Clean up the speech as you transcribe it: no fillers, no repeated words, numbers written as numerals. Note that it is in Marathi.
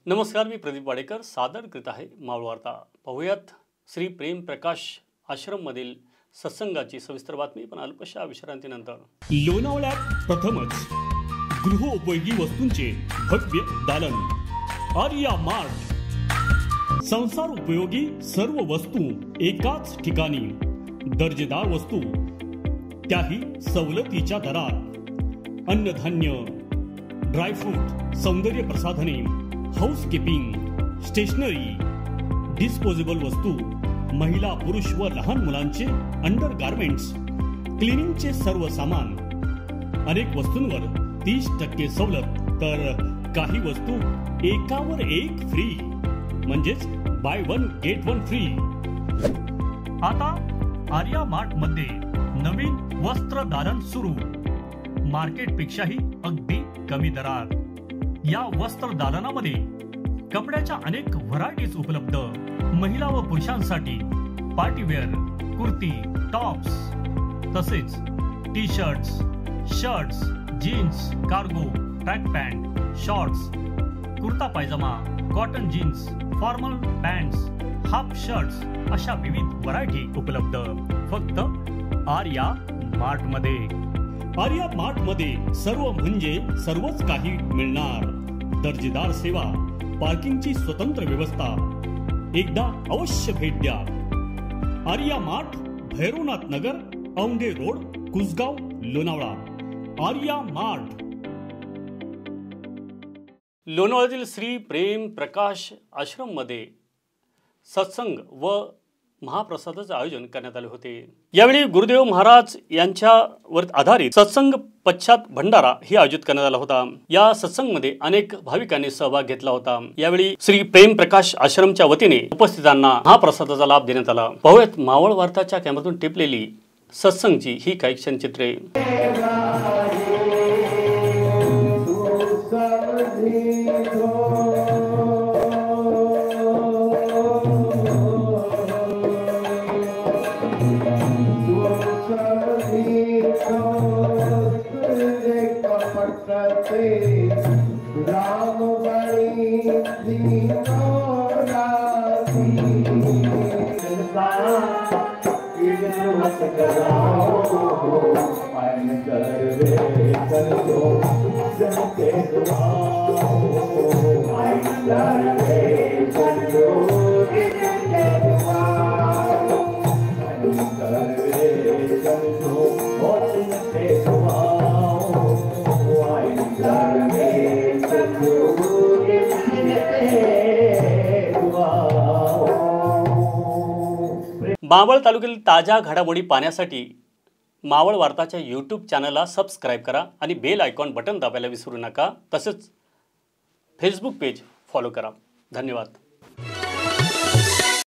नमस्कार, मी प्रदीप वाडेकर सादर करीत आहे मावळ वार्ता। पाहूयात श्री प्रेम प्रकाश आश्रम मधील सत्संगाची सविस्तर बातमी, पण अल्पशा विश्रांतीनंतर। लोणावळ्यात प्रथमच गृहोपयोगी वस्तूंचे भव्य दालन। आर्या मार्ट। संसार उपयोगी सर्व वस्तू एकाच ठिकाणी, दर्जेदार वस्तू त्याही सवलतीच्या दरात। अन्नधान्य, ड्रायफ्रूट, सौंदर्य प्रसाधने, हाऊसकीपिंग, स्टेशनरी, डिस्पोजेबल वस्तू, महिला पुरुष व लहान मुलांचे अंडर गारमेंट्स, क्लिनिंगचे सर्व सामान। अनेक वस्तूंवर 30% सवलत, तर काही वस्तू एकावर एक फ्री, म्हणजेच by one get one free. आता आर्या मार्ट मध्ये नवीन वस्त्र दालन सुरू, मार्केट पेक्षाही अगदी कमी दरात। या वस्त्र दालनामध्ये कपड्याच्या अनेक व्हरायटीज उपलब्ध। महिला व पुरुषांसाठी पार्टीवेअर, कुर्ती, टॉप्स, तसेच T shirts, shirts, jeans, cargo, track pant, shorts, kurta pyjama, cotton jeans, formal pants, half shirts अशा विविध व्हरायटी उपलब्ध फक्त आर्या मार्ट मध्ये। आर्या मार्ट मध्ये सर्व म्हणजे सर्वच काही मिळणार। दर्जेदार सेवा, पार्किंगची स्वतंत्र व्यवस्था। एकदा अवश्य भेट द्या। आर्या मार्ट, भैरवनाथ नगर, औंढे रोड, कुसगाव, लोणावळा। आर्या मार्ट। लोणावळ्यातील श्री प्रेम प्रकाश आश्रम मध्ये सत्संग व महाप्रसादाचे आयोजन करण्यात आले होते। यावेळी गुरुदेव महाराज यांच्यावर आधारित सत्संग पश्चात भंडारा ही आयोजित करण्यात आला होता। या सत्संगमध्ये अनेक भाविकांनी सहभाग घेतला होता। यावेळी श्री प्रेम प्रकाश आश्रमच्या वतीने उपस्थितांना महाप्रसादाचा लाभ देण्यात आला। पाहूयात मावळ वार्ताच्या कॅमेऱ्यातून टिपलेली सत्संगची ही काही क्षणचित्रे। मावळ तालुक्यातील ताज्या घडामोडी पाहण्यासाठी मावळ वार्ताच्या यूट्यूब चॅनलला सबस्क्राईब करा आणि बेल आयकॉन बटन दाबायला विसरू नका। तसेच फेसबुक पेज फॉलो करा। धन्यवाद।